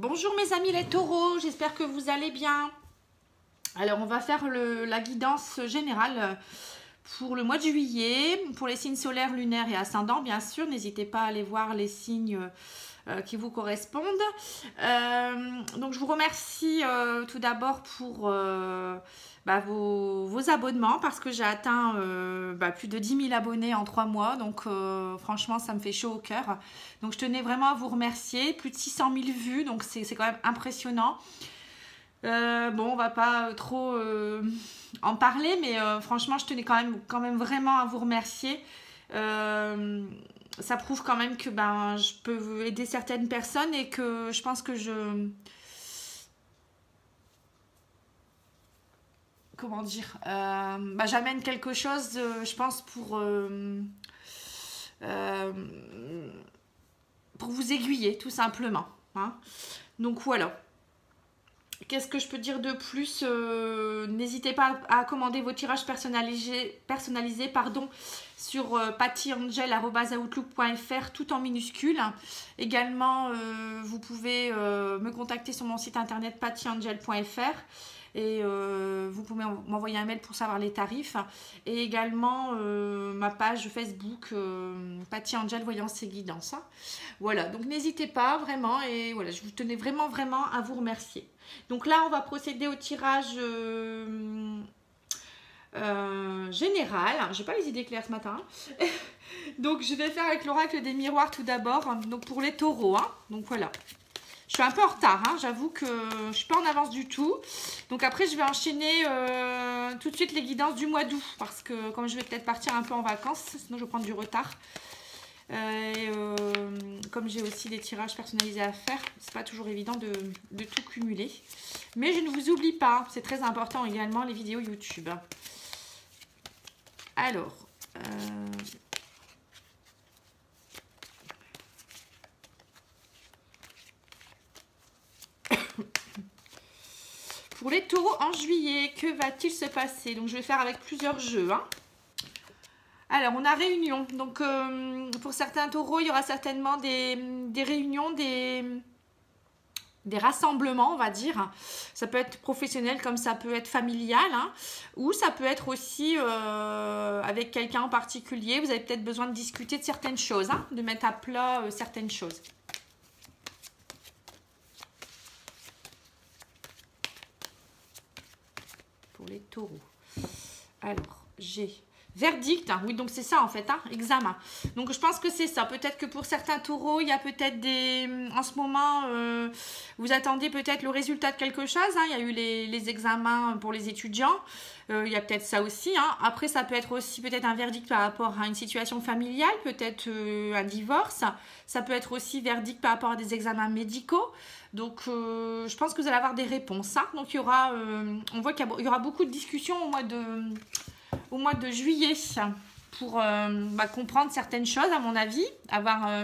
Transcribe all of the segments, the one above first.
Bonjour mes amis les taureaux, j'espère que vous allez bien. Alors on va faire la guidance générale pour le mois de juillet, pour les signes solaires, lunaires et ascendants bien sûr. N'hésitez pas à aller voir les signes qui vous correspondent. Donc je vous remercie tout d'abord pour vos abonnements parce que j'ai atteint plus de 10 000 abonnés en 3 mois. Donc franchement ça me fait chaud au cœur. Donc je tenais vraiment à vous remercier. Plus de 600 000 vues, donc c'est quand même impressionnant. On va pas trop en parler, mais franchement je tenais quand même vraiment à vous remercier. Ça prouve quand même que je peux aider certaines personnes et que je pense que j'amène quelque chose, je pense, pour vous aiguiller tout simplement, hein. Donc voilà. Qu'est-ce que je peux dire de plus? N'hésitez pas à commander vos tirages personnalisés sur pattyangel@outlook.fr tout en minuscules. Également, vous pouvez me contacter sur mon site internet pattyangel.fr et vous pouvez m'envoyer un mail pour savoir les tarifs. Et également ma page Facebook Patty Angel Voyance et Guidance. Voilà, donc n'hésitez pas vraiment et voilà, je vous tenais vraiment à vous remercier. Donc là, on va procéder au tirage général. J'ai pas les idées claires ce matin. Donc je vais faire avec l'oracle des miroirs tout d'abord. Donc pour les taureaux, hein. Donc voilà. Je suis un peu en retard, hein. J'avoue que je suis pas en avance du tout. Donc après, je vais enchaîner tout de suite les guidances du mois d'août. Parce que comme je vais peut-être partir un peu en vacances, sinon je vais prendre du retard. Comme j'ai aussi des tirages personnalisés à faire, c'est pas toujours évident de tout cumuler. Mais je ne vous oublie pas, c'est très important également les vidéos YouTube. Alors, pour les taureaux en juillet, que va-t-il se passer? Donc je vais faire avec plusieurs jeux, hein. Alors, on a réunion. Donc, pour certains taureaux, il y aura certainement des réunions, des rassemblements, on va dire. Ça peut être professionnel comme ça peut être familial, hein, ou ça peut être aussi avec quelqu'un en particulier. Vous avez peut-être besoin de discuter de certaines choses, hein, de mettre à plat certaines choses. Pour les taureaux. Alors, j'ai... verdict, hein. Oui, donc c'est ça en fait, hein, examen. Donc je pense que c'est ça. Peut-être que pour certains taureaux, il y a peut-être en ce moment, vous attendez peut-être le résultat de quelque chose, hein. Il y a eu les examens pour les étudiants. Il y a peut-être ça aussi, hein. Après, ça peut être aussi peut-être un verdict par rapport à une situation familiale, peut-être un divorce. Ça peut être aussi verdict par rapport à des examens médicaux. Donc, je pense que vous allez avoir des réponses, hein. Donc, on voit qu'il y aura beaucoup de discussions au mois de juillet pour comprendre certaines choses, à mon avis,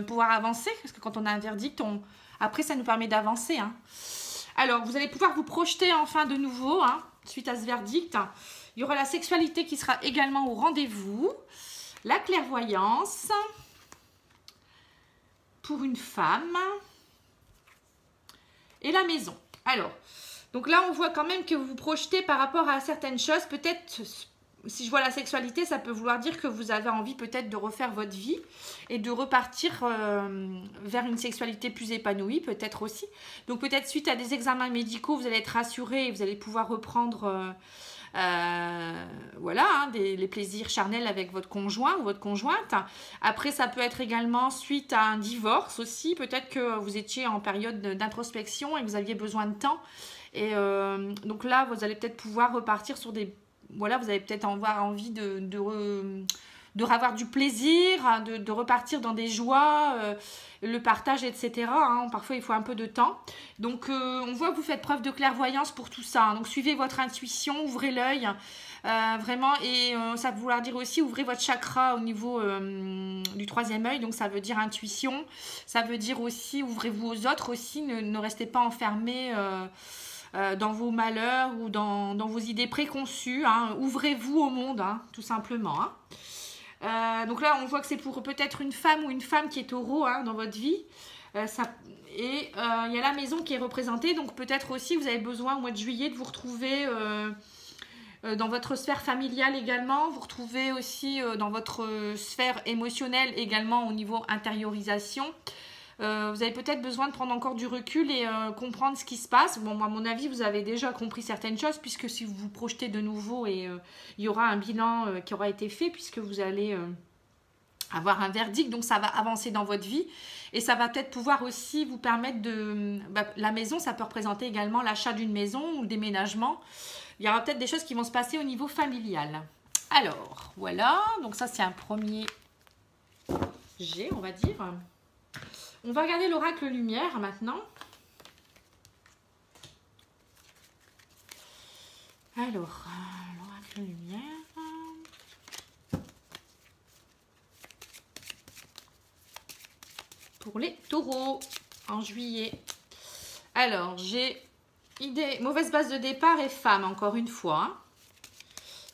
pouvoir avancer, parce que quand on a un verdict, après ça nous permet d'avancer, hein. Alors, vous allez pouvoir vous projeter enfin de nouveau, hein, suite à ce verdict. Il y aura la sexualité qui sera également au rendez-vous, la clairvoyance pour une femme et la maison. Alors, donc là, on voit quand même que vous vous projetez par rapport à certaines choses, peut-être. Si je vois la sexualité, ça peut vouloir dire que vous avez envie peut-être de refaire votre vie et de repartir vers une sexualité plus épanouie, peut-être aussi. Donc peut-être suite à des examens médicaux, vous allez être rassuré et vous allez pouvoir reprendre les plaisirs charnels avec votre conjoint ou votre conjointe. Après, ça peut être également suite à un divorce aussi. Peut-être que vous étiez en période d'introspection et que vous aviez besoin de temps. Et donc là, vous allez peut-être pouvoir repartir sur des... Voilà, vous allez peut-être avoir envie de avoir du plaisir, de repartir dans des joies, le partage, etc. Hein. Parfois, il faut un peu de temps. Donc, on voit que vous faites preuve de clairvoyance pour tout ça, hein. Donc, suivez votre intuition, ouvrez l'œil, vraiment. Et ça veut vouloir dire aussi, ouvrez votre chakra au niveau du troisième œil. Donc, ça veut dire intuition. Ça veut dire aussi, ouvrez-vous aux autres aussi. Ne restez pas enfermés dans vos malheurs ou dans vos idées préconçues, hein. Ouvrez-vous au monde, hein, tout simplement, hein. Donc là, on voit que c'est pour peut-être une femme ou une femme qui est taureau, hein, dans votre vie. Il y a la maison qui est représentée, donc peut-être aussi vous avez besoin au mois de juillet de vous retrouver dans votre sphère familiale également, vous retrouvez aussi dans votre sphère émotionnelle également au niveau intériorisation. Vous avez peut-être besoin de prendre encore du recul et comprendre ce qui se passe. Bon, à mon avis, vous avez déjà compris certaines choses, puisque si vous vous projetez de nouveau, il y aura un bilan qui aura été fait, puisque vous allez avoir un verdict, donc ça va avancer dans votre vie. Et ça va peut-être pouvoir aussi vous permettre de... la maison, ça peut représenter également l'achat d'une maison ou le déménagement. Il y aura peut-être des choses qui vont se passer au niveau familial. Alors, voilà. Donc ça, c'est un premier jet, on va dire. On va regarder l'oracle lumière maintenant. Alors, l'oracle lumière. Pour les taureaux en juillet. Alors, j'ai idée, mauvaise base de départ et femme, encore une fois. Hein.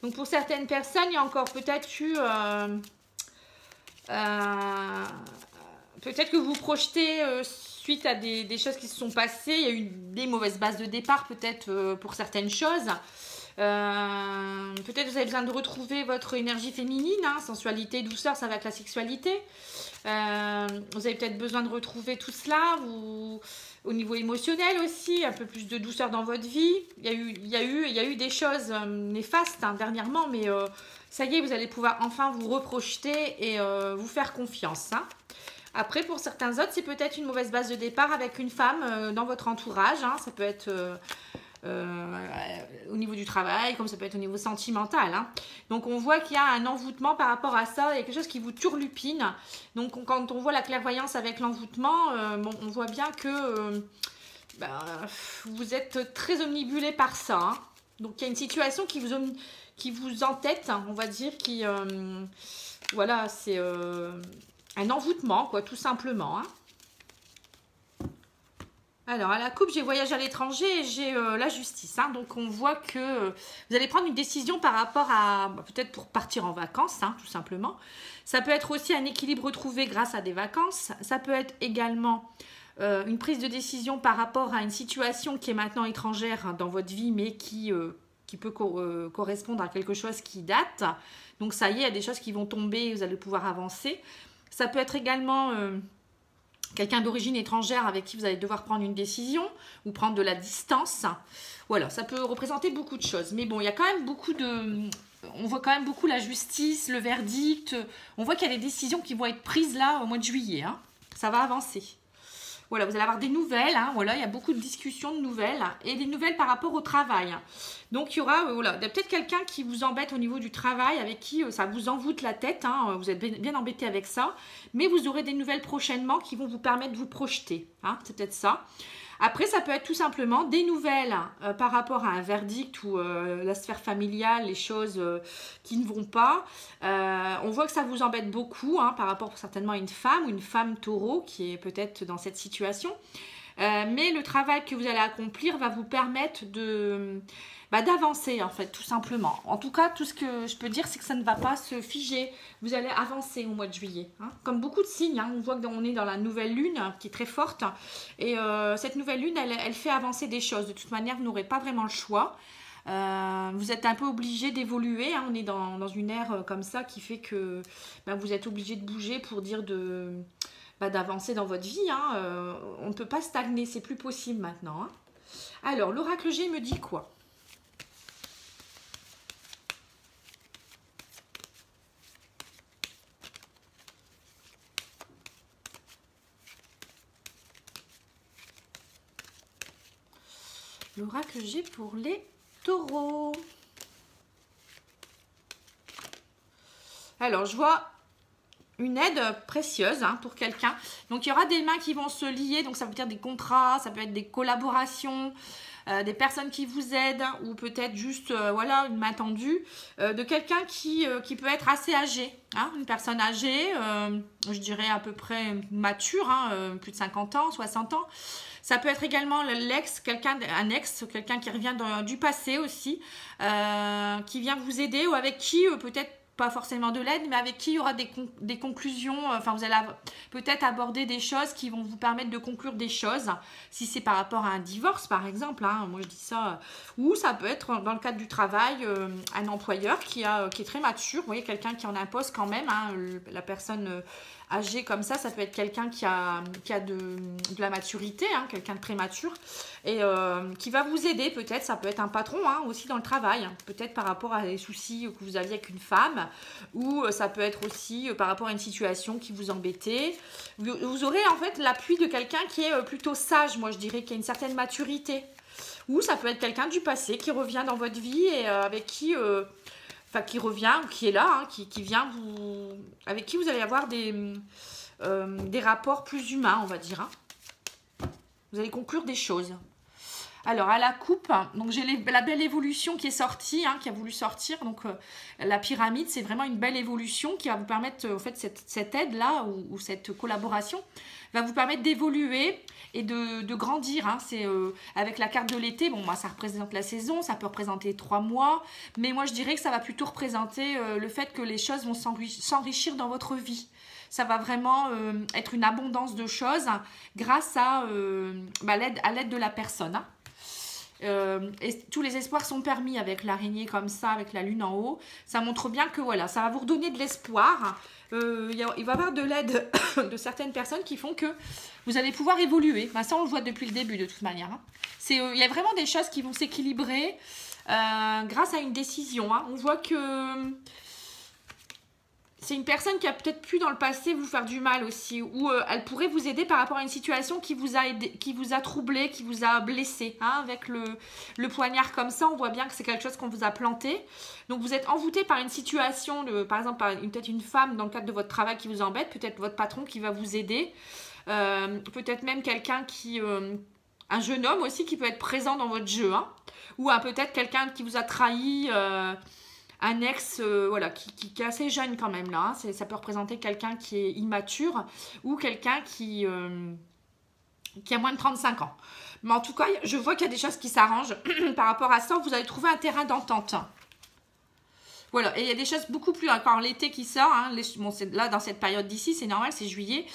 Donc, pour certaines personnes, il y a encore peut-être eu... peut-être que vous projetez suite à des choses qui se sont passées. Il y a eu des mauvaises bases de départ, peut-être pour certaines choses. Peut-être que vous avez besoin de retrouver votre énergie féminine, hein, sensualité, douceur, ça va avec la sexualité. Vous avez peut-être besoin de retrouver tout cela. Au niveau émotionnel aussi, un peu plus de douceur dans votre vie. Il y a eu des choses néfastes hein, dernièrement, mais ça y est, vous allez pouvoir enfin vous reprojeter et vous faire confiance. Hein. Après, pour certains autres, c'est peut-être une mauvaise base de départ avec une femme dans votre entourage. Hein. Ça peut être au niveau du travail, comme ça peut être au niveau sentimental. Hein. Donc, on voit qu'il y a un envoûtement par rapport à ça. Il y a quelque chose qui vous turlupine. Donc, quand on voit la clairvoyance avec l'envoûtement, on voit bien que vous êtes très omnibulé par ça. Hein. Donc, il y a une situation qui vous entête, hein, on va dire, voilà, c'est... un envoûtement, quoi, tout simplement. Hein. Alors, à la coupe, j'ai voyage à l'étranger et j'ai la justice. Hein. Donc, on voit que vous allez prendre une décision par rapport à... peut-être pour partir en vacances, hein, tout simplement. Ça peut être aussi un équilibre retrouvé grâce à des vacances. Ça peut être également une prise de décision par rapport à une situation qui est maintenant étrangère hein, dans votre vie, mais qui peut correspondre à quelque chose qui date. Donc, ça y est, il y a des choses qui vont tomber et vous allez pouvoir avancer. Ça peut être également quelqu'un d'origine étrangère avec qui vous allez devoir prendre une décision ou prendre de la distance. Voilà, ça peut représenter beaucoup de choses. Mais bon, il y a quand même beaucoup de... On voit quand même beaucoup la justice, le verdict. On voit qu'il y a des décisions qui vont être prises là au mois de juillet. Hein. Ça va avancer. Voilà, vous allez avoir des nouvelles. Hein, voilà, il y a beaucoup de discussions de nouvelles et des nouvelles par rapport au travail. Donc, il y aura peut-être quelqu'un qui vous embête au niveau du travail, avec qui ça vous envoûte la tête. Hein, vous êtes bien embêté avec ça. Mais vous aurez des nouvelles prochainement qui vont vous permettre de vous projeter. Hein, c'est peut-être ça. Après, ça peut être tout simplement des nouvelles par rapport à un verdict ou la sphère familiale, les choses qui ne vont pas. On voit que ça vous embête beaucoup hein, par rapport certainement à une femme ou une femme taureau qui est peut-être dans cette situation. Mais le travail que vous allez accomplir va vous permettre d'avancer en fait, tout simplement. En tout cas, tout ce que je peux dire, c'est que ça ne va pas se figer. Vous allez avancer au mois de juillet. Hein. Comme beaucoup de signes, hein, on voit qu'on est dans la nouvelle lune qui est très forte. Et cette nouvelle lune, elle fait avancer des choses. De toute manière, vous n'aurez pas vraiment le choix. Vous êtes un peu obligé d'évoluer. Hein. On est dans une ère comme ça qui fait que vous êtes obligé de bouger pour dire d'avancer dans votre vie. Hein. On ne peut pas stagner, c'est plus possible maintenant. Hein. Alors, l'oracle G me dit quoi ? L'oracle G pour les taureaux. Alors, je vois une aide précieuse hein, pour quelqu'un. Donc, il y aura des mains qui vont se lier. Donc, ça veut dire des contrats, ça peut être des collaborations, des personnes qui vous aident ou peut-être juste une main tendue de quelqu'un qui peut être assez âgé. Hein, une personne âgée, je dirais à peu près mature, hein, plus de 50 ans, 60 ans. Ça peut être également quelqu'un qui revient du passé aussi, qui vient vous aider ou avec qui peut-être pas forcément de l'aide, mais avec qui il y aura des conclusions. Enfin, vous allez peut-être aborder des choses qui vont vous permettre de conclure des choses. Si c'est par rapport à un divorce, par exemple, hein, moi je dis ça. Ou ça peut être dans le cadre du travail, un employeur qui est très mature. Vous voyez, quelqu'un qui en impose quand même. Hein, la personne âgée comme ça peut être quelqu'un qui a de la maturité, hein, quelqu'un de très mature. Et qui va vous aider peut-être. Ça peut être un patron hein, aussi dans le travail. Hein, peut-être par rapport à des soucis que vous aviez avec une femme. Ou ça peut être aussi par rapport à une situation qui vous embêtait. Vous aurez en fait l'appui de quelqu'un qui est plutôt sage, moi je dirais, qui a une certaine maturité. Ou ça peut être quelqu'un du passé qui revient dans votre vie et avec qui... Enfin, qui revient, ou qui est là, hein, qui vient vous... Avec qui vous allez avoir des rapports plus humains, on va dire. Hein. Vous allez conclure des choses. Alors, à la coupe, donc j'ai la belle évolution qui est sortie, hein, qui a voulu sortir. Donc, la pyramide, c'est vraiment une belle évolution qui va vous permettre, en fait, cette aide-là ou cette collaboration va vous permettre d'évoluer et de grandir. Hein. C'est avec la carte de l'été, bon, moi, ça représente la saison, ça peut représenter 3 mois. Mais moi, je dirais que ça va plutôt représenter le fait que les choses vont s'enrichir dans votre vie. Ça va vraiment être une abondance de choses grâce à l'aide de la personne. Hein. Et tous les espoirs sont permis avec l'araignée comme ça, avec la lune en haut. Ça montre bien que voilà, ça va vous redonner de l'espoir. Il va y avoir de l'aide de certaines personnes qui font que vous allez pouvoir évoluer. Ben, ça, on le voit depuis le début de toute manière. Hein. Il y a vraiment des choses qui vont s'équilibrer grâce à une décision. Hein. On voit que c'est une personne qui a peut-être pu dans le passé vous faire du mal aussi, ou elle pourrait vous aider par rapport à une situation qui vous a troublé, qui vous a blessé. Hein, avec le poignard comme ça, on voit bien que c'est quelque chose qu'on vous a planté. Donc vous êtes envoûté par une situation, par exemple peut-être une femme dans le cadre de votre travail qui vous embête, peut-être votre patron qui va vous aider, peut-être même quelqu'un un jeune homme aussi qui peut être présent dans votre jeu, hein, ou peut-être quelqu'un qui vous a trahi. Un ex qui est assez jeune quand même là. Hein. Ça peut représenter quelqu'un qui est immature ou quelqu'un qui a moins de 35 ans. Mais en tout cas, je vois qu'il y a des choses qui s'arrangent par rapport à ça. Vous allez trouver un terrain d'entente. Voilà, et il y a des choses beaucoup plus... Encore l'été qui sort, hein, là dans cette période d'ici, c'est normal, c'est juillet.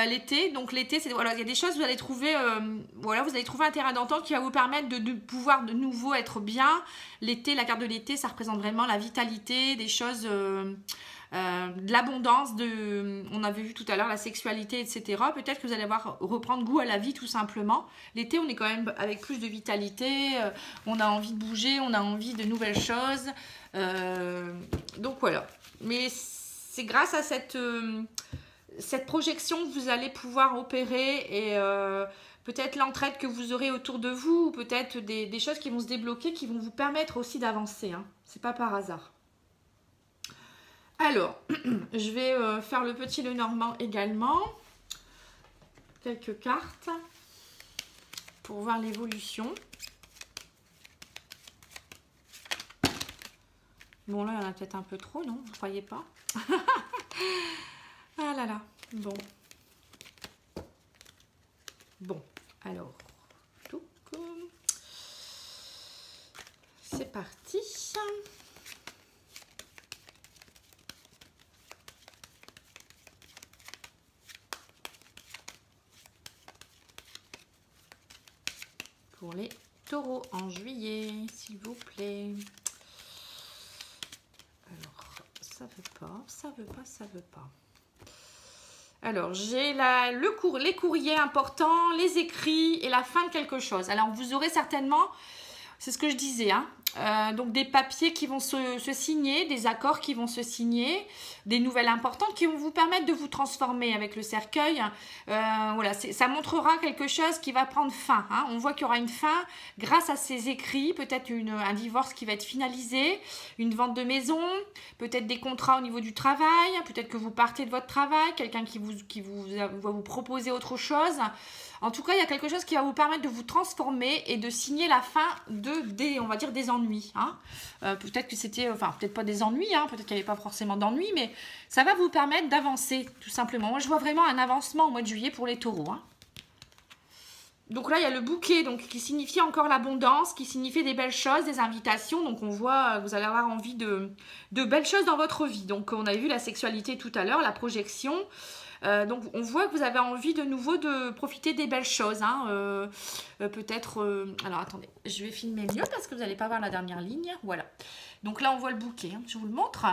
L'été, donc l'été, il y a des choses, vous allez trouver vous allez trouver un terrain d'entente qui va vous permettre de pouvoir de nouveau être bien. L'été, la carte de l'été, ça représente vraiment la vitalité, des choses... de l'abondance, on avait vu tout à l'heure la sexualité, etc. Peut-être que vous allez reprendre goût à la vie tout simplement. L'été, on est quand même avec plus de vitalité, on a envie de bouger, on a envie de nouvelles choses. Donc voilà. Mais c'est grâce à cette projection que vous allez pouvoir opérer et peut-être l'entraide que vous aurez autour de vous ou peut-être des choses qui vont se débloquer qui vont vous permettre aussi d'avancer. Hein. C'est pas par hasard. Alors, je vais faire le petit Lenormand également. Quelques cartes pour voir l'évolution. Bon, là, il y en a peut-être un peu trop, non? Vous ne croyez pas? Ah là là, bon. Bon, alors, c'est parti. Pour les taureaux en juillet, s'il vous plaît. Alors, ça veut pas. Alors, j'ai les courriers importants, les écrits et la fin de quelque chose. Alors, vous aurez certainement, c'est ce que je disais, hein, donc des papiers qui vont se signer, des accords qui vont se signer, des nouvelles importantes qui vont vous permettre de vous transformer avec le cercueil. Voilà, ça montrera quelque chose qui va prendre fin. Hein. On voit qu'il y aura une fin grâce à ces écrits, peut-être un divorce qui va être finalisé, une vente de maison, peut-être des contrats au niveau du travail, peut-être que vous partez de votre travail, quelqu'un qui va vous proposer autre chose. En tout cas, il y a quelque chose qui va vous permettre de vous transformer et de signer la fin on va dire des ennuis. Hein. Peut-être que c'était, peut-être pas des ennuis, hein, peut-être qu'il n'y avait pas forcément d'ennuis, mais ça va vous permettre d'avancer, tout simplement. Moi, je vois vraiment un avancement au mois de juillet pour les taureaux. Hein. Donc là, il y a le bouquet, donc, qui signifie encore l'abondance, qui signifie des belles choses, des invitations. Donc on voit que vous allez avoir envie de belles choses dans votre vie. Donc on avait vu la sexualité tout à l'heure, la projection. Donc on voit que vous avez envie de nouveau de profiter des belles choses. Hein. Peut-être... alors attendez, je vais filmer mieux parce que vous n'allez pas voir la dernière ligne. Voilà. Donc là on voit le bouquet, hein. Je vous le montre.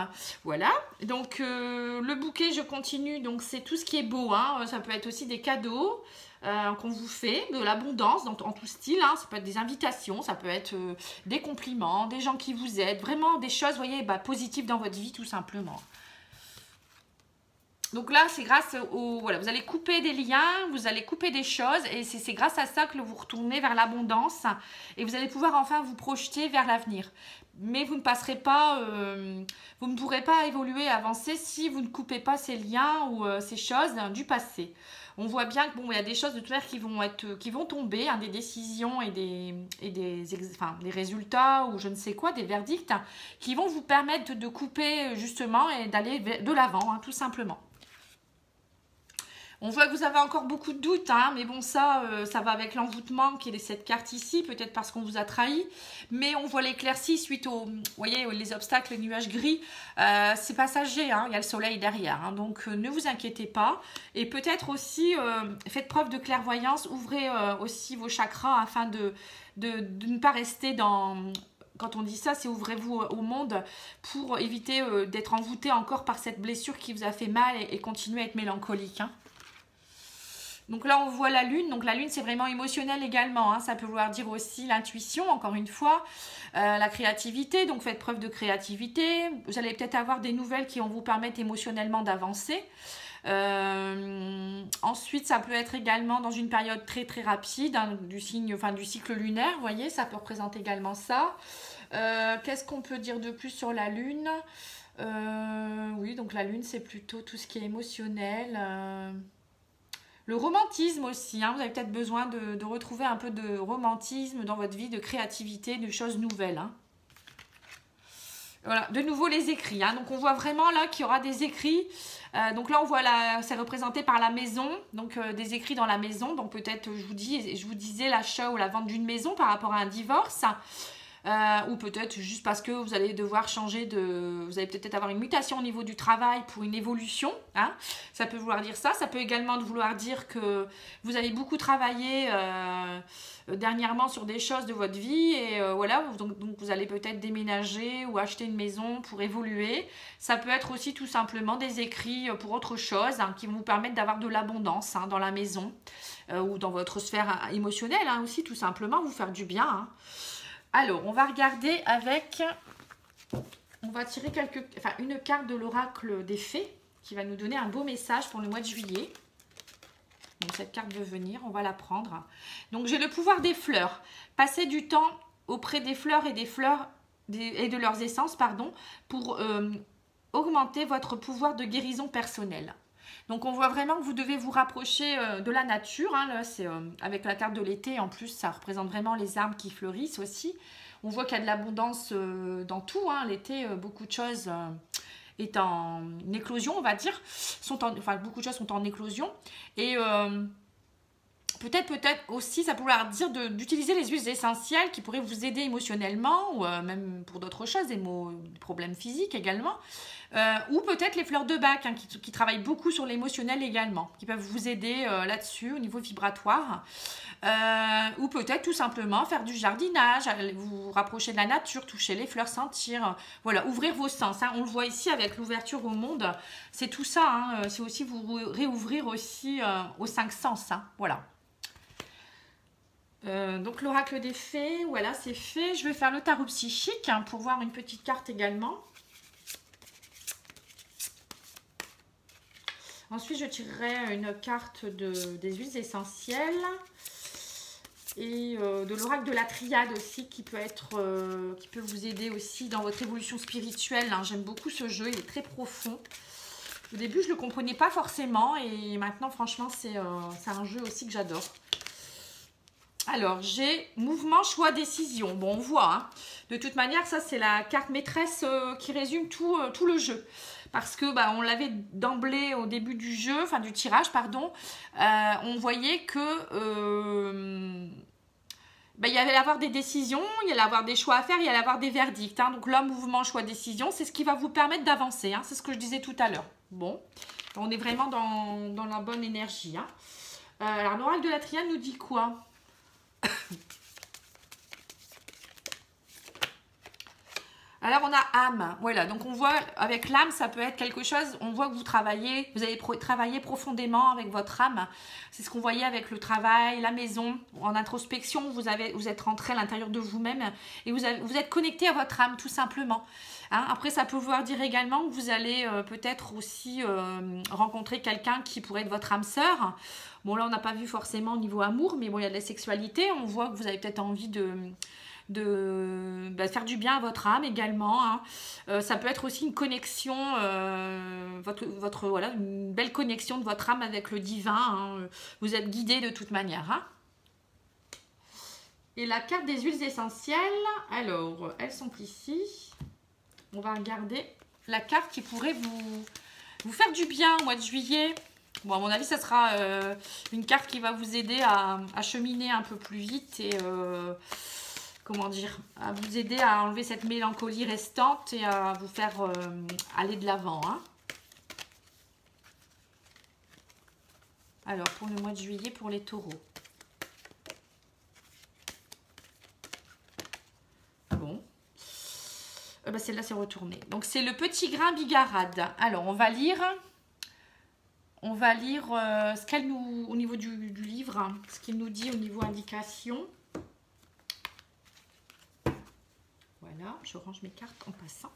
Voilà. Donc le bouquet, je continue. Donc c'est tout ce qui est beau. Hein. Ça peut être aussi des cadeaux qu'on vous fait, de l'abondance en tout style. Hein. Ça peut être des invitations, ça peut être des compliments, des gens qui vous aident. Vraiment des choses, vous voyez, positives dans votre vie tout simplement. Donc là, c'est grâce au... Voilà, vous allez couper des liens, vous allez couper des choses et c'est grâce à ça que vous retournez vers l'abondance et vous allez pouvoir enfin vous projeter vers l'avenir. Mais vous ne passerez pas... vous ne pourrez pas évoluer et avancer si vous ne coupez pas ces liens ou ces choses du passé. On voit bien que bon, il y a des choses de toute manière qui vont tomber, hein, des décisions et des résultats ou je ne sais quoi, des verdicts qui vont vous permettre de couper justement et d'aller de l'avant, hein, tout simplement. On voit que vous avez encore beaucoup de doutes, hein, mais bon, ça va avec l'envoûtement qui est cette carte ici, peut-être parce qu'on vous a trahi. Mais on voit l'éclaircie suite aux, vous voyez, les obstacles, les nuages gris. C'est passager, hein, il y a le soleil derrière. Hein, donc, ne vous inquiétez pas. Et peut-être aussi, faites preuve de clairvoyance, ouvrez aussi vos chakras afin de ne pas rester dans... Quand on dit ça, c'est ouvrez-vous au monde pour éviter d'être envoûté encore par cette blessure qui vous a fait mal et continuer à être mélancolique, hein. Donc là, on voit la lune. Donc la lune, c'est vraiment émotionnel également. Hein. Ça peut vouloir dire aussi l'intuition, encore une fois, la créativité. Donc faites preuve de créativité. Vous allez peut-être avoir des nouvelles qui vont vous permettre émotionnellement d'avancer. Ensuite, ça peut être également dans une période très très rapide, hein, du cycle lunaire. Vous voyez, ça peut représenter également ça. Qu'est-ce qu'on peut dire de plus sur la lune ? Oui, donc la lune, c'est plutôt tout ce qui est émotionnel. Le romantisme aussi, hein, vous avez peut-être besoin de retrouver un peu de romantisme dans votre vie, de créativité, de choses nouvelles. Hein. Voilà, de nouveau les écrits. Hein. Donc on voit vraiment là qu'il y aura des écrits. Donc là on voit c'est représenté par la maison, donc des écrits dans la maison. Donc peut-être je vous disais l'achat ou la vente d'une maison par rapport à un divorce. Ou peut-être juste parce que vous allez devoir changer vous allez peut-être avoir une mutation au niveau du travail pour une évolution, hein. Ça peut vouloir dire ça. Ça peut également vouloir dire que vous avez beaucoup travaillé dernièrement sur des choses de votre vie et voilà, donc vous allez peut-être déménager ou acheter une maison pour évoluer. Ça peut être aussi tout simplement des écrits pour autre chose, hein, qui vont vous permettre d'avoir de l'abondance, hein, dans la maison ou dans votre sphère émotionnelle, hein, aussi tout simplement, vous faire du bien, hein. Alors, on va regarder on va tirer une carte de l'oracle des fées qui va nous donner un beau message pour le mois de juillet. Donc, cette carte veut venir, on va la prendre. Donc, j'ai le pouvoir des fleurs. Passez du temps auprès des fleurs et de leurs essences, pour augmenter votre pouvoir de guérison personnelle. Donc, on voit vraiment que vous devez vous rapprocher de la nature. Hein. Là, c'est avec la carte de l'été. En plus, ça représente vraiment les arbres qui fleurissent aussi. On voit qu'il y a de l'abondance dans tout. Hein. L'été, beaucoup de choses est en éclosion, on va dire. Beaucoup de choses sont en éclosion. Et peut-être aussi, ça pourrait dire d'utiliser les huiles essentielles qui pourraient vous aider émotionnellement ou même pour d'autres choses, des problèmes physiques également. Ou peut-être les fleurs de bac, hein, qui travaillent beaucoup sur l'émotionnel également, qui peuvent vous aider là-dessus au niveau vibratoire. Ou peut-être tout simplement faire du jardinage, vous rapprocher de la nature, toucher les fleurs, sentir. Voilà, ouvrir vos sens. Hein. On le voit ici avec l'ouverture au monde. C'est tout ça. Hein. C'est aussi vous réouvrir aussi aux 5 sens. Hein. Voilà. Donc l'oracle des fées, voilà, c'est fait. Je vais faire le tarot psychique, hein, pour voir une petite carte également. Ensuite, je tirerai une carte des huiles essentielles et de l'oracle de la triade aussi qui peut vous aider aussi dans votre évolution spirituelle. Hein. J'aime beaucoup ce jeu, il est très profond. Au début, je ne le comprenais pas forcément et maintenant, franchement, c'est un jeu aussi que j'adore. Alors, j'ai mouvement, choix, décision. Bon, on voit. Hein. De toute manière, ça, c'est la carte maîtresse qui résume tout le jeu. Parce que, on l'avait d'emblée au début du jeu, du tirage, pardon. On voyait que il y allait avoir des décisions, il y allait avoir des choix à faire, il y allait avoir des verdicts. Hein. Donc l'homme, mouvement, choix, décision, c'est ce qui va vous permettre d'avancer. Hein. C'est ce que je disais tout à l'heure. Bon, on est vraiment dans la bonne énergie. Hein. Alors l'oracle de la triade nous dit quoi? Alors, on a âme. Voilà, donc on voit avec l'âme, ça peut être quelque chose, on voit que vous travaillez, vous allez travailler profondément avec votre âme. C'est ce qu'on voyait avec le travail, la maison. En introspection, vous êtes rentré à l'intérieur de vous-même et vous êtes connecté à votre âme, tout simplement. Hein, après, ça peut vouloir dire également que vous allez peut-être aussi rencontrer quelqu'un qui pourrait être votre âme sœur. Bon, là, on n'a pas vu forcément au niveau amour, mais bon, il y a de la sexualité. On voit que vous avez peut-être envie de faire du bien à votre âme également. Hein. Ça peut être aussi une connexion, voilà, une belle connexion de votre âme avec le divin. Hein. Vous êtes guidé de toute manière. Hein. Et la carte des huiles essentielles, alors, elles sont ici. On va regarder la carte qui pourrait vous faire du bien au mois de juillet. Bon, à mon avis, ça sera une carte qui va vous aider à cheminer un peu plus vite et... comment dire, à vous aider à enlever cette mélancolie restante et à vous faire aller de l'avant. Hein. Alors, pour le mois de juillet, pour les taureaux. Bon. Celle-là, c'est retourné. Donc, c'est le petit grain bigarade. Alors, on va lire ce qu'elle nous, au niveau du livre, hein, ce qu'il nous dit au niveau indication. Voilà, je range mes cartes en passant.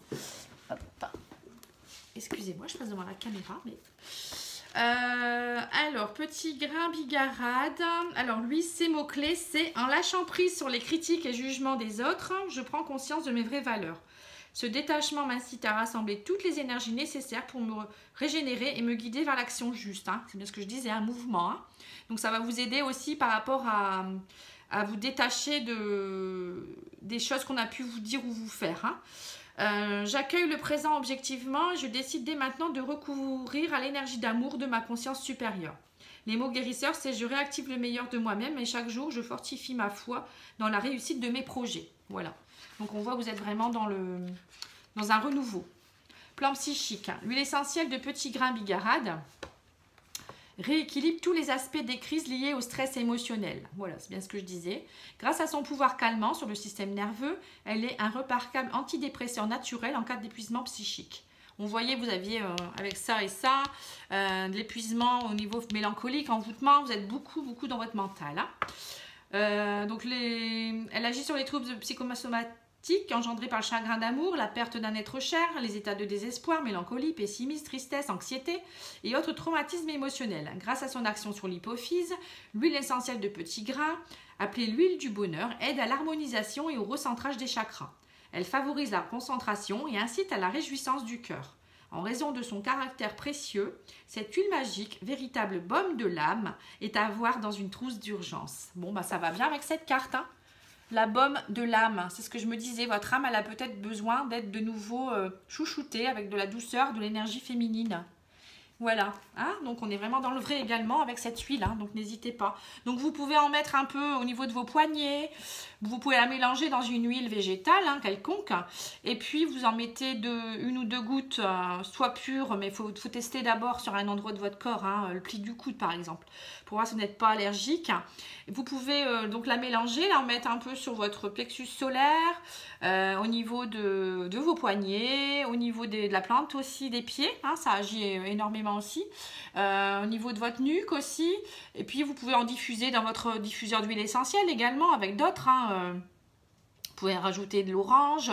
Hop. Excusez-moi, je passe devant la caméra. Mais... alors, petit grain bigarade. Alors, lui, ses mots-clés, c'est « En lâchant prise sur les critiques et jugements des autres, je prends conscience de mes vraies valeurs. Ce détachement m'incite à rassembler toutes les énergies nécessaires pour me régénérer et me guider vers l'action juste. Hein. » C'est bien ce que je disais, un mouvement. Hein. Donc, ça va vous aider aussi par rapport à vous détacher des choses qu'on a pu vous dire ou vous faire. Hein. J'accueille le présent objectivement et je décide dès maintenant de recourir à l'énergie d'amour de ma conscience supérieure. Les mots guérisseurs, c'est je réactive le meilleur de moi-même et chaque jour, je fortifie ma foi dans la réussite de mes projets. Voilà. Donc, on voit que vous êtes vraiment dans un renouveau. Plan psychique. L'huile essentielle de petit grain bigarade rééquilibre tous les aspects des crises liées au stress émotionnel. Voilà, c'est bien ce que je disais. Grâce à son pouvoir calmant sur le système nerveux, elle est un remarquable antidépresseur naturel en cas d'épuisement psychique. On voyait, vous aviez avec ça et ça, de l'épuisement au niveau mélancolique, envoûtement, vous êtes beaucoup dans votre mental. Hein. Donc, elle agit sur les troubles psychosomatiques engendrés par le chagrin d'amour, la perte d'un être cher, les états de désespoir, mélancolie, pessimisme, tristesse, anxiété et autres traumatismes émotionnels. Grâce à son action sur l'hypophyse, l'huile essentielle de petit grain, appelée l'huile du bonheur, aide à l'harmonisation et au recentrage des chakras. Elle favorise la concentration et incite à la réjouissance du cœur. En raison de son caractère précieux, cette huile magique, véritable baume de l'âme, est à avoir dans une trousse d'urgence. Bon, ça va bien avec cette carte, hein. La baume de l'âme, c'est ce que je me disais. Votre âme, elle a peut-être besoin d'être de nouveau chouchoutée avec de la douceur, de l'énergie féminine. Voilà, hein, donc on est vraiment dans le vrai également avec cette huile, hein, donc n'hésitez pas. Donc vous pouvez en mettre un peu au niveau de vos poignets, vous pouvez la mélanger dans une huile végétale, hein, quelconque, et puis vous en mettez une ou deux gouttes, soit pures, mais il faut tester d'abord sur un endroit de votre corps, hein, le pli du coude par exemple, pour voir si vous n'êtes pas allergique. Vous pouvez donc la mélanger, la remettre un peu sur votre plexus solaire, au niveau de vos poignets, au niveau de la plante aussi des pieds, hein, ça agit énormément aussi, au niveau de votre nuque aussi, et puis vous pouvez en diffuser dans votre diffuseur d'huile essentielle également avec d'autres. Hein, vous pouvez rajouter de l'orange,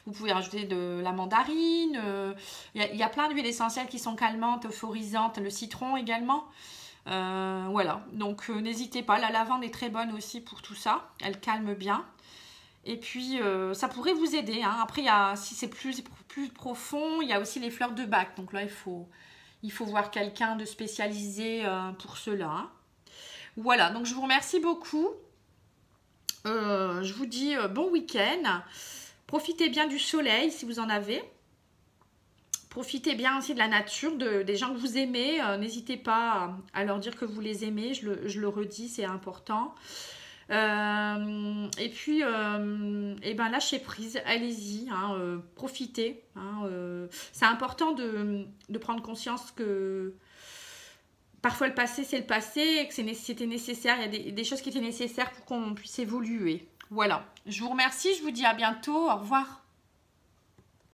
vous pouvez rajouter de la mandarine, il y a plein d'huiles essentielles qui sont calmantes, euphorisantes, le citron également. Voilà, donc n'hésitez pas, la lavande est très bonne aussi pour tout ça, elle calme bien. Et puis, ça pourrait vous aider. Hein. Après, si c'est plus profond, il y a aussi les fleurs de bac. Donc là, il faut voir quelqu'un de spécialisé pour cela. Hein. Voilà, donc je vous remercie beaucoup. Je vous dis bon week-end. Profitez bien du soleil si vous en avez. Profitez bien aussi de la nature, des gens que vous aimez. N'hésitez pas à leur dire que vous les aimez. Je le redis, c'est important. Et puis, et ben lâchez prise, allez-y, hein, profitez. Hein, c'est important de prendre conscience que parfois le passé c'est le passé et que c'était nécessaire, il y a des choses qui étaient nécessaires pour qu'on puisse évoluer. Voilà, je vous remercie, je vous dis à bientôt, au revoir.